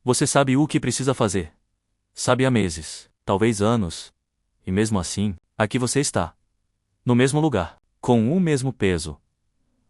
Você sabe o que precisa fazer. Sabe há meses, talvez anos. E mesmo assim, aqui você está. No mesmo lugar, com o mesmo peso,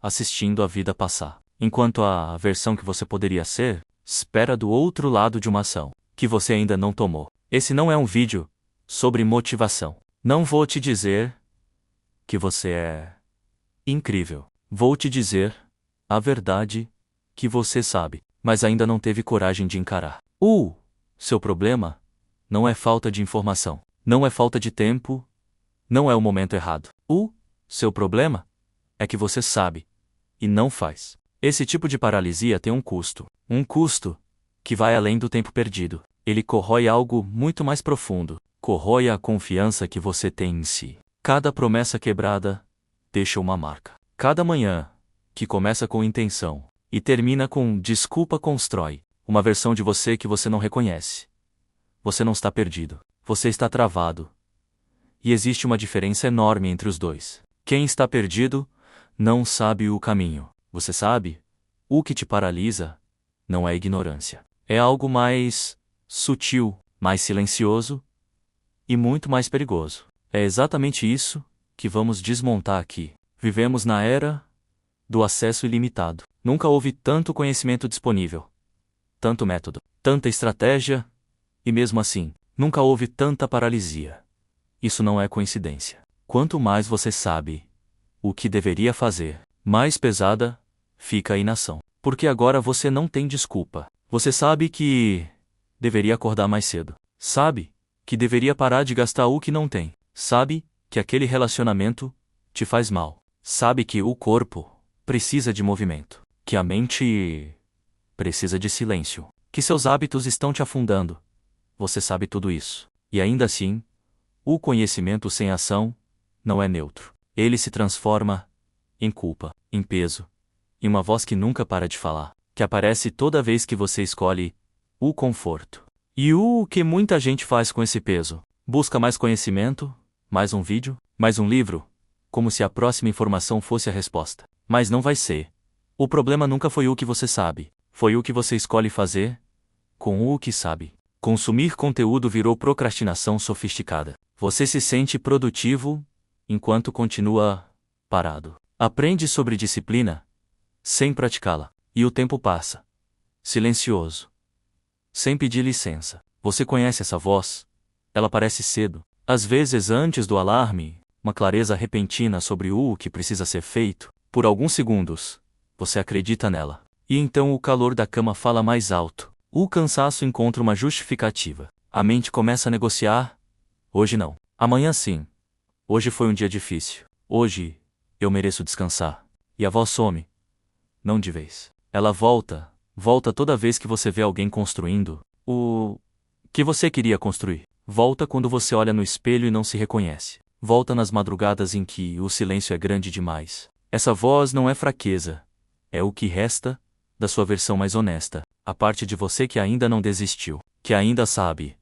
assistindo a vida passar. Enquanto a versão que você poderia ser, espera do outro lado de uma ação que você ainda não tomou. Esse não é um vídeo sobre motivação. Não vou te dizer que você é incrível. Vou te dizer a verdade que você sabe, mas ainda não teve coragem de encarar. Seu problema não é falta de informação, não é falta de tempo, não é o momento errado. Seu problema é que você sabe e não faz. Esse tipo de paralisia tem um custo que vai além do tempo perdido. Ele corrói algo muito mais profundo, corrói a confiança que você tem em si. Cada promessa quebrada deixa uma marca. Cada manhã, que começa com intenção e termina com desculpa, constrói uma versão de você que você não reconhece. Você não está perdido, você está travado. E existe uma diferença enorme entre os dois. Quem está perdido não sabe o caminho. Você sabe? O que te paralisa não é ignorância. É algo mais sutil, mais silencioso e muito mais perigoso. É exatamente isso que vamos desmontar aqui. Vivemos na era do acesso ilimitado. Nunca houve tanto conhecimento disponível, tanto método, tanta estratégia, e mesmo assim, nunca houve tanta paralisia. Isso não é coincidência. Quanto mais você sabe o que deveria fazer, mais pesada fica a inação. Porque agora você não tem desculpa. Você sabe que deveria acordar mais cedo. Sabe que deveria parar de gastar o que não tem. Sabe que aquele relacionamento te faz mal. Sabe que o corpo precisa de movimento. Que a mente precisa de silêncio. Que seus hábitos estão te afundando. Você sabe tudo isso. E ainda assim, o conhecimento sem ação não é neutro. Ele se transforma em culpa, em peso, em uma voz que nunca para de falar, que aparece toda vez que você escolhe o conforto. E o que muita gente faz com esse peso? Busca mais conhecimento, mais um vídeo, mais um livro, como se a próxima informação fosse a resposta. Mas não vai ser. O problema nunca foi o que você sabe, foi o que você escolhe fazer com o que sabe. Consumir conteúdo virou procrastinação sofisticada. Você se sente produtivo enquanto continua parado. Aprende sobre disciplina sem praticá-la. E o tempo passa. Silencioso. Sem pedir licença. Você conhece essa voz? Ela aparece cedo. Às vezes antes do alarme, uma clareza repentina sobre o que precisa ser feito. Por alguns segundos, você acredita nela. E então o calor da cama fala mais alto. O cansaço encontra uma justificativa. A mente começa a negociar. Hoje não. Amanhã sim. Hoje foi um dia difícil. Hoje, eu mereço descansar. E a voz some. Não de vez. Ela volta toda vez que você vê alguém construindo o que você queria construir. Volta quando você olha no espelho e não se reconhece. Volta nas madrugadas em que o silêncio é grande demais. Essa voz não é fraqueza. É o que resta da sua versão mais honesta. A parte de você que ainda não desistiu. Que ainda sabe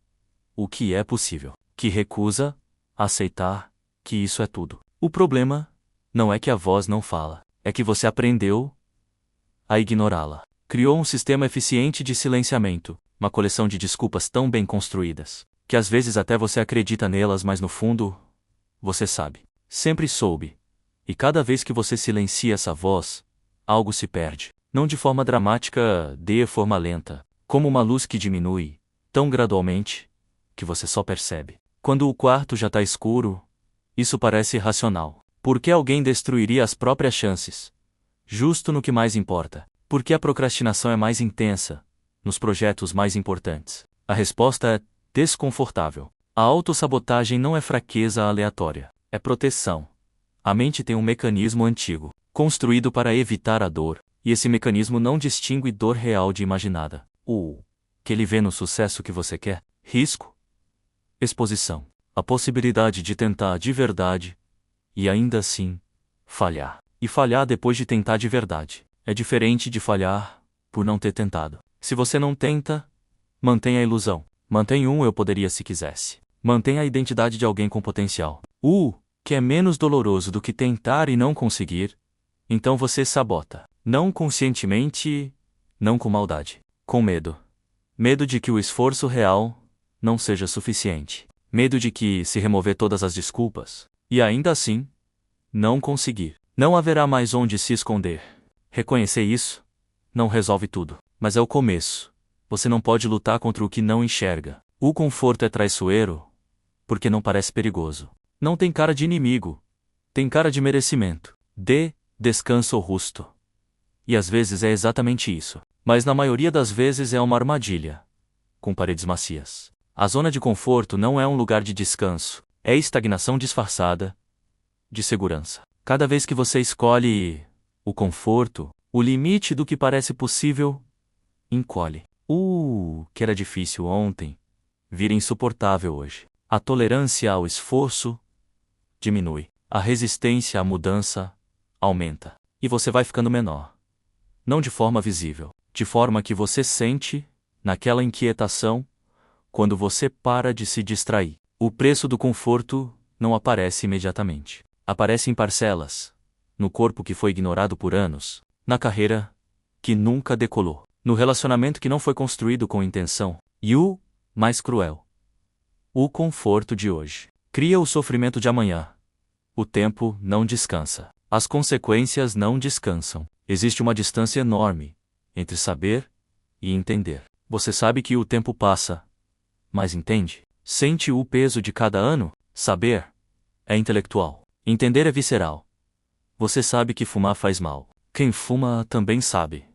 o que é possível. Que recusa aceitar que isso é tudo. O problema não é que a voz não fala. É que você aprendeu a ignorá-la. Criou um sistema eficiente de silenciamento, uma coleção de desculpas tão bem construídas, que às vezes até você acredita nelas, mas no fundo, você sabe. Sempre soube. E cada vez que você silencia essa voz, algo se perde. Não de forma dramática, de forma lenta, como uma luz que diminui, tão gradualmente, que você só percebe. Quando o quarto já está escuro, isso parece irracional. Por que alguém destruiria as próprias chances? Justo no que mais importa. Por que a procrastinação é mais intensa nos projetos mais importantes? A resposta é desconfortável. A autossabotagem não é fraqueza aleatória. É proteção. A mente tem um mecanismo antigo, construído para evitar a dor, e esse mecanismo não distingue dor real de imaginada. O que ele vê no sucesso que você quer? Risco. Exposição. A possibilidade de tentar de verdade e ainda assim falhar. E falhar depois de tentar de verdade é diferente de falhar por não ter tentado. Se você não tenta, mantém a ilusão. Mantém eu poderia se quisesse. Mantém a identidade de alguém com potencial. Que é menos doloroso do que tentar e não conseguir, então você sabota. Não conscientemente, não com maldade. Com medo. Medo de que o esforço real não seja suficiente. Medo de que, se remover todas as desculpas, e ainda assim, não conseguir, não haverá mais onde se esconder. Reconhecer isso não resolve tudo, mas é o começo. Você não pode lutar contra o que não enxerga. O conforto é traiçoeiro, porque não parece perigoso. Não tem cara de inimigo, tem cara de merecimento. Dê descanso ao rosto. E às vezes é exatamente isso. Mas na maioria das vezes é uma armadilha, com paredes macias. A zona de conforto não é um lugar de descanso, é estagnação disfarçada de segurança. Cada vez que você escolhe o conforto, o limite do que parece possível encolhe. Que era difícil ontem, vira insuportável hoje. A tolerância ao esforço diminui. A resistência à mudança aumenta. E você vai ficando menor. Não de forma visível, de forma que você sente, naquela inquietação, quando você para de se distrair. O preço do conforto não aparece imediatamente. Aparece em parcelas, no corpo que foi ignorado por anos, na carreira que nunca decolou, no relacionamento que não foi construído com intenção, e o mais cruel. O conforto de hoje cria o sofrimento de amanhã. O tempo não descansa. As consequências não descansam. Existe uma distância enorme entre saber e entender. Você sabe que o tempo passa, mas entende? Sente o peso de cada ano? Saber é intelectual. Entender é visceral. Você sabe que fumar faz mal. Quem fuma também sabe.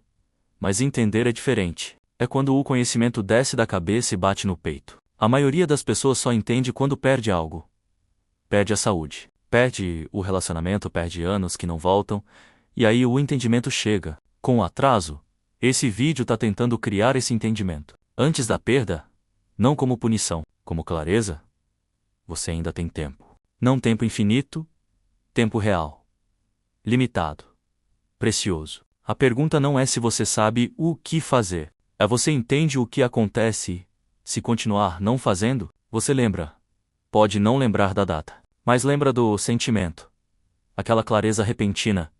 Mas entender é diferente. É quando o conhecimento desce da cabeça e bate no peito. A maioria das pessoas só entende quando perde algo. Perde a saúde. Perde o relacionamento, perde anos que não voltam, e aí o entendimento chega. Com atraso, esse vídeo está tentando criar esse entendimento. Antes da perda, não como punição, como clareza, você ainda tem tempo. Não tempo infinito, tempo real. Limitado. Precioso. A pergunta não é se você sabe o que fazer. É você entende o que acontece. Se continuar não fazendo, você lembra. Pode não lembrar da data, mas lembra do sentimento. Aquela clareza repentina,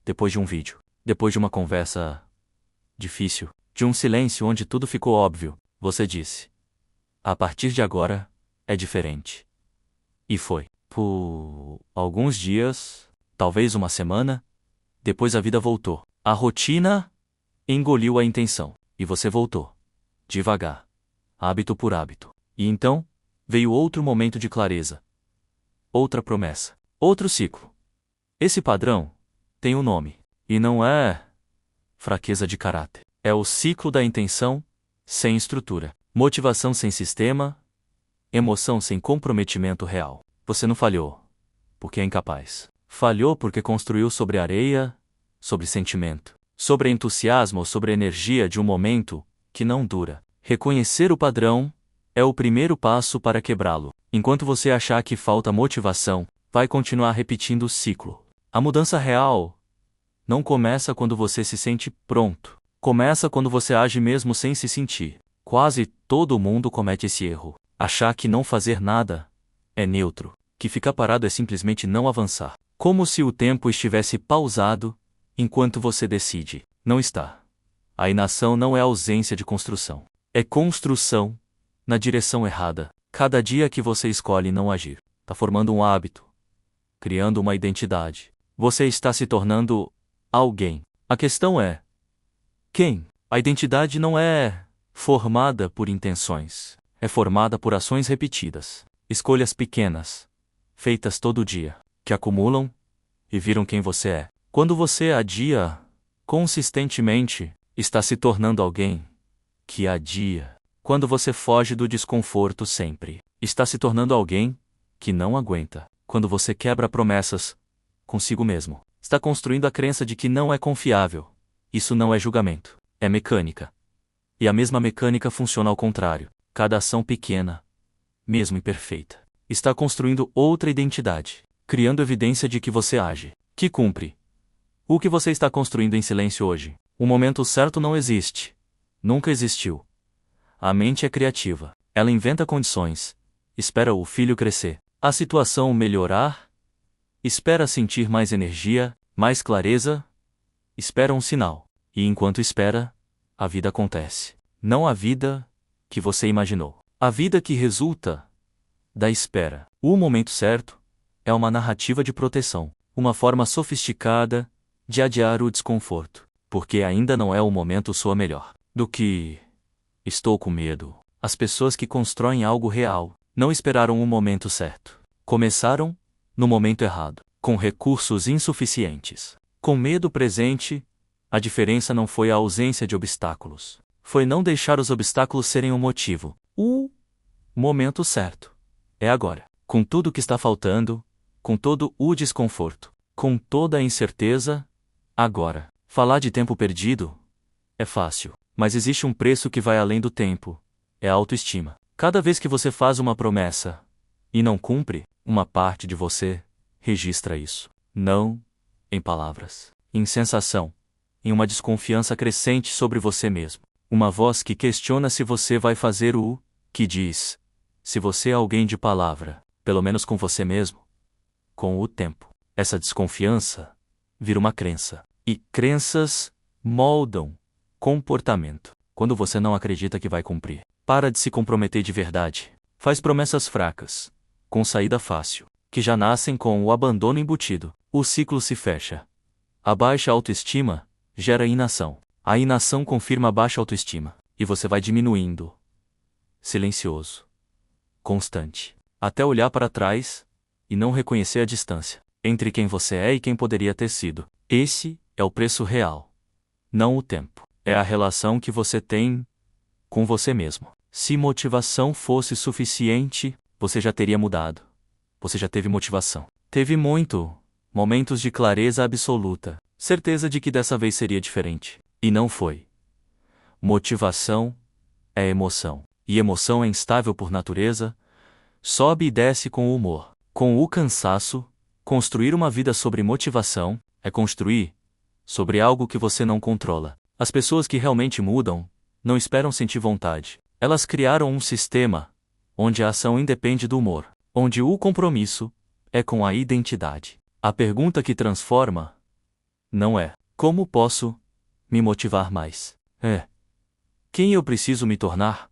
depois de um vídeo, depois de uma conversa difícil, de um silêncio onde tudo ficou óbvio, você disse: a partir de agora, é diferente. E foi. Por alguns dias, talvez uma semana, depois a vida voltou. A rotina engoliu a intenção, e você voltou. Devagar. Hábito por hábito. E então, veio outro momento de clareza. Outra promessa. Outro ciclo. Esse padrão tem um nome. E não é fraqueza de caráter. É o ciclo da intenção sem estrutura. Motivação sem sistema. Emoção sem comprometimento real. Você não falhou porque é incapaz. Falhou porque construiu sobre areia, sobre sentimento, sobre entusiasmo ou sobre energia de um momento que não dura. Reconhecer o padrão é o primeiro passo para quebrá-lo. Enquanto você achar que falta motivação, vai continuar repetindo o ciclo. A mudança real não começa quando você se sente pronto. Começa quando você age mesmo sem se sentir. Quase todo mundo comete esse erro. Achar que não fazer nada é neutro, que ficar parado é simplesmente não avançar. Como se o tempo estivesse pausado enquanto você decide. Não está. A inação não é ausência de construção. É construção na direção errada. Cada dia que você escolhe não agir, está formando um hábito, criando uma identidade. Você está se tornando alguém. A questão é: quem? A identidade não é formada por intenções. É formada por ações repetidas. Escolhas pequenas, feitas todo dia, que acumulam e viram quem você é. Quando você adia consistentemente, está se tornando alguém que adia. Quando você foge do desconforto sempre, está se tornando alguém que não aguenta. Quando você quebra promessas consigo mesmo, está construindo a crença de que não é confiável. Isso não é julgamento, é mecânica. E a mesma mecânica funciona ao contrário. Cada ação pequena, mesmo imperfeita, está construindo outra identidade, criando evidência de que você age, que cumpre. O que você está construindo em silêncio hoje? O momento certo não existe. Nunca existiu. A mente é criativa. Ela inventa condições. Espera o filho crescer, a situação melhorar. Espera sentir mais energia, mais clareza. Espera um sinal. E enquanto espera, a vida acontece. Não a vida, que você imaginou. A vida que resulta da espera. O momento certo é uma narrativa de proteção, uma forma sofisticada de adiar o desconforto, porque ainda não é o momento sua melhor. Do que estou com medo. As pessoas que constroem algo real não esperaram o momento certo. Começaram no momento errado, com recursos insuficientes. Com medo presente, a diferença não foi a ausência de obstáculos. Foi não deixar os obstáculos serem o motivo. O momento certo é agora. Com tudo o que está faltando, com todo o desconforto, com toda a incerteza, agora. Falar de tempo perdido é fácil, mas existe um preço que vai além do tempo. É a autoestima. Cada vez que você faz uma promessa e não cumpre, uma parte de você registra isso. Não em palavras, em sensação, em uma desconfiança crescente sobre você mesmo. Uma voz que questiona se você vai fazer o que diz. Se você é alguém de palavra, pelo menos com você mesmo. Com o tempo, essa desconfiança vira uma crença. E crenças moldam comportamento. Quando você não acredita que vai cumprir, para de se comprometer de verdade. Faz promessas fracas, com saída fácil, que já nascem com o abandono embutido. O ciclo se fecha. A baixa autoestima gera inação. A inação confirma a baixa autoestima. E você vai diminuindo. Silencioso. Constante. Até olhar para trás e não reconhecer a distância entre quem você é e quem poderia ter sido. Esse é o preço real. Não o tempo. É a relação que você tem com você mesmo. Se motivação fosse suficiente, você já teria mudado. Você já teve motivação. Teve momentos de clareza absoluta, certeza de que dessa vez seria diferente. E não foi. Motivação é emoção. E emoção é instável por natureza, sobe e desce com o humor. Com o cansaço, construir uma vida sobre motivação é construir sobre algo que você não controla. As pessoas que realmente mudam não esperam sentir vontade. Elas criaram um sistema onde a ação independe do humor, onde o compromisso é com a identidade. A pergunta que transforma não é como posso me motivar mais. É quem eu preciso me tornar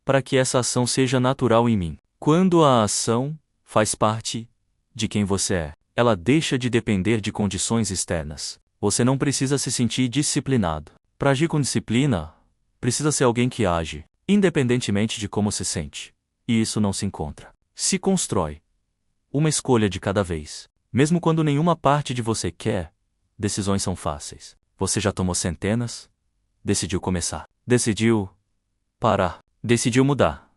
para que essa ação seja natural em mim. Quando a ação faz parte de quem você é, ela deixa de depender de condições externas. Você não precisa se sentir disciplinado. Para agir com disciplina, precisa ser alguém que age, independentemente de como se sente. E isso não se encontra. Se constrói. Uma escolha de cada vez. Mesmo quando nenhuma parte de você quer, decisões são fáceis. Você já tomou centenas? Decidiu começar. Decidiu parar. Decidiu mudar.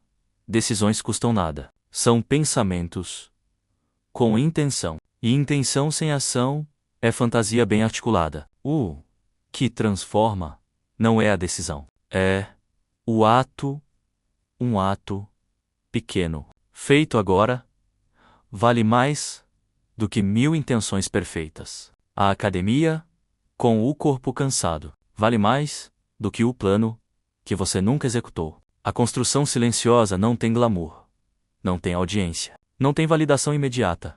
Decisões custam nada. São pensamentos com intenção. E intenção sem ação é fantasia bem articulada. O que transforma não é a decisão. É o ato, um ato pequeno. Feito agora, vale mais do que 1000 intenções perfeitas. A academia, com o corpo cansado, vale mais do que o plano que você nunca executou. A construção silenciosa não tem glamour, não tem audiência, não tem validação imediata.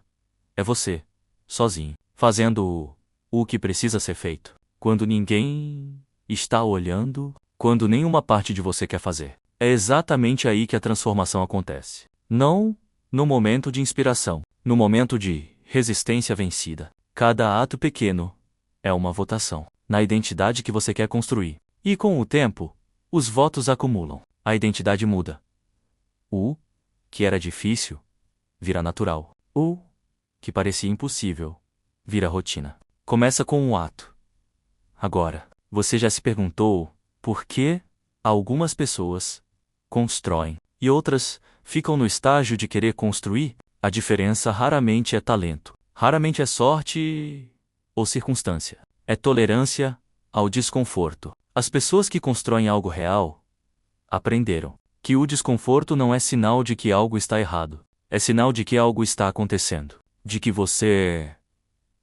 É você, sozinho, fazendo o que precisa ser feito. Quando ninguém está olhando, quando nenhuma parte de você quer fazer. É exatamente aí que a transformação acontece. Não no momento de inspiração, no momento de resistência vencida. Cada ato pequeno é uma votação na identidade que você quer construir. E com o tempo, os votos acumulam. A identidade muda. O que era difícil vira natural. O que parecia impossível vira rotina. Começa com um ato. Agora, você já se perguntou por que algumas pessoas constroem e outras ficam no estágio de querer construir? A diferença raramente é talento, raramente é sorte ou circunstância. É tolerância ao desconforto. As pessoas que constroem algo real aprenderam que o desconforto não é sinal de que algo está errado. É sinal de que algo está acontecendo, de que você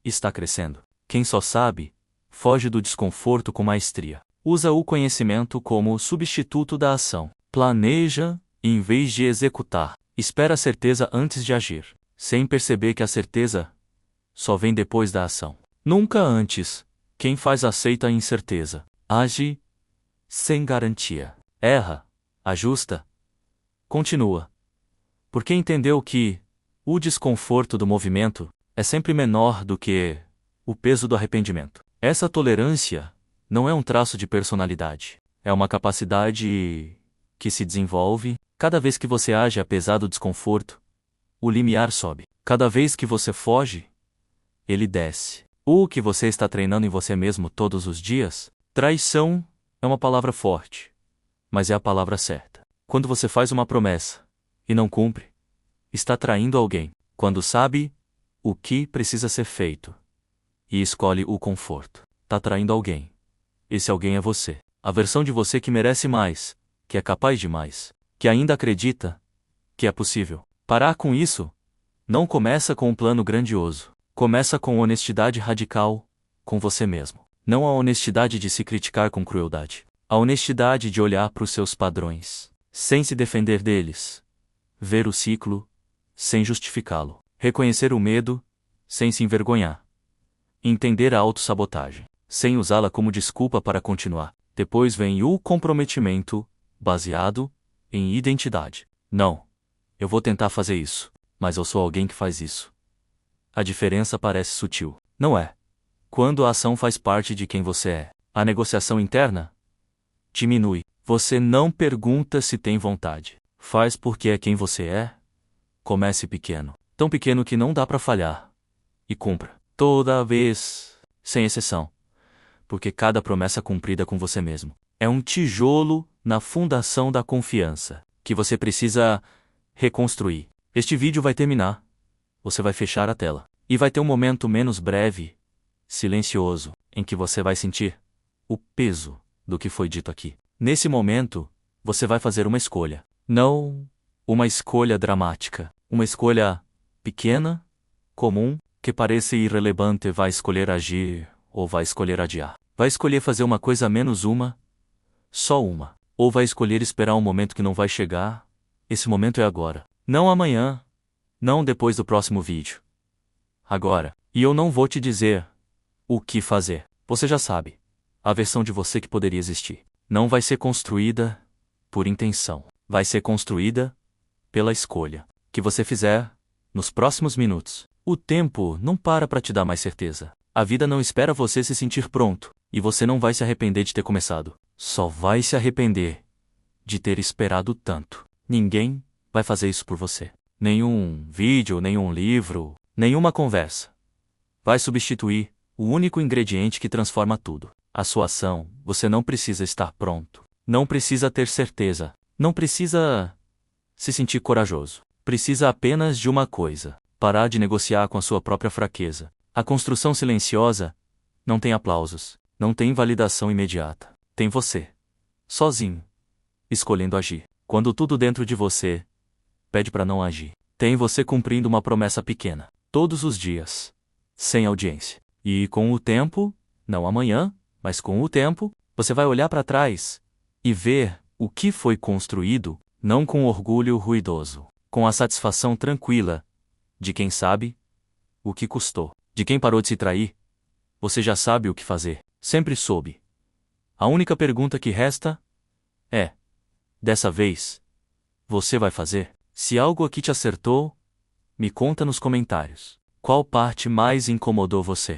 está crescendo. Quem só sabe, foge do desconforto com maestria. Usa o conhecimento como substituto da ação. Planeja, em vez de executar. Espera a certeza antes de agir, sem perceber que a certeza só vem depois da ação. Nunca antes. Quem faz aceita a incerteza. Age sem garantia. Erra, ajusta, continua. Porque entendeu que o desconforto do movimento é sempre menor do que o peso do arrependimento. Essa tolerância não é um traço de personalidade, é uma capacidade que se desenvolve cada vez que você age apesar do desconforto. O limiar sobe. Cada vez que você foge, ele desce. O que você está treinando em você mesmo todos os dias? Traição é uma palavra forte, mas é a palavra certa. Quando você faz uma promessa e não cumpre, está traindo alguém. Quando sabe o que precisa ser feito e escolhe o conforto, está traindo alguém. Esse alguém é você. A versão de você que merece mais, que é capaz de mais, que ainda acredita que é possível. Parar com isso não começa com um plano grandioso. Começa com honestidade radical com você mesmo. Não a honestidade de se criticar com crueldade. A honestidade de olhar para os seus padrões, sem se defender deles. Ver o ciclo, sem justificá-lo. Reconhecer o medo, sem se envergonhar. Entender a autossabotagem, sem usá-la como desculpa para continuar. Depois vem o comprometimento, baseado em identidade. Não, eu vou tentar fazer isso, mas eu sou alguém que faz isso. A diferença parece sutil, não é? Quando a ação faz parte de quem você é, a negociação interna diminui. Você não pergunta se tem vontade. Faz porque é quem você é. Comece pequeno, tão pequeno que não dá para falhar. E cumpra, toda vez, sem exceção. Porque cada promessa cumprida com você mesmo é um tijolo na fundação da confiança, que você precisa reconstruir. Este vídeo vai terminar. Você vai fechar a tela. E vai ter um momento menos breve, silencioso, em que você vai sentir o peso do que foi dito aqui. Nesse momento, você vai fazer uma escolha. Não uma escolha dramática. Uma escolha pequena, comum, que pareça irrelevante. Vai escolher agir ou vai escolher adiar. Vai escolher fazer uma coisa menos uma, só uma. Ou vai escolher esperar um momento que não vai chegar. Esse momento é agora. Não amanhã. Não depois do próximo vídeo. Agora. E eu não vou te dizer o que fazer. Você já sabe. A versão de você que poderia existir. Não vai ser construída por intenção. Vai ser construída pela escolha que você fizer nos próximos minutos. O tempo não para te dar mais certeza. A vida não espera você se sentir pronto. E você não vai se arrepender de ter começado. Só vai se arrepender de ter esperado tanto. Ninguém vai fazer isso por você. Nenhum vídeo, nenhum livro, nenhuma conversa vai substituir o único ingrediente que transforma tudo. A sua ação. Você não precisa estar pronto. Não precisa ter certeza. Não precisa se sentir corajoso. Precisa apenas de uma coisa: parar de negociar com a sua própria fraqueza. A construção silenciosa não tem aplausos, não tem validação imediata. Tem você, sozinho, escolhendo agir. Quando tudo dentro de você pede para não agir. Tem você cumprindo uma promessa pequena, todos os dias, sem audiência. E com o tempo, não amanhã, mas com o tempo, você vai olhar para trás e ver o que foi construído, não com orgulho ruidoso, com a satisfação tranquila de quem sabe o que custou, de quem parou de se trair. Você já sabe o que fazer, sempre soube. A única pergunta que resta é: dessa vez, você vai fazer? Se algo aqui te acertou, me conta nos comentários. Qual parte mais incomodou você?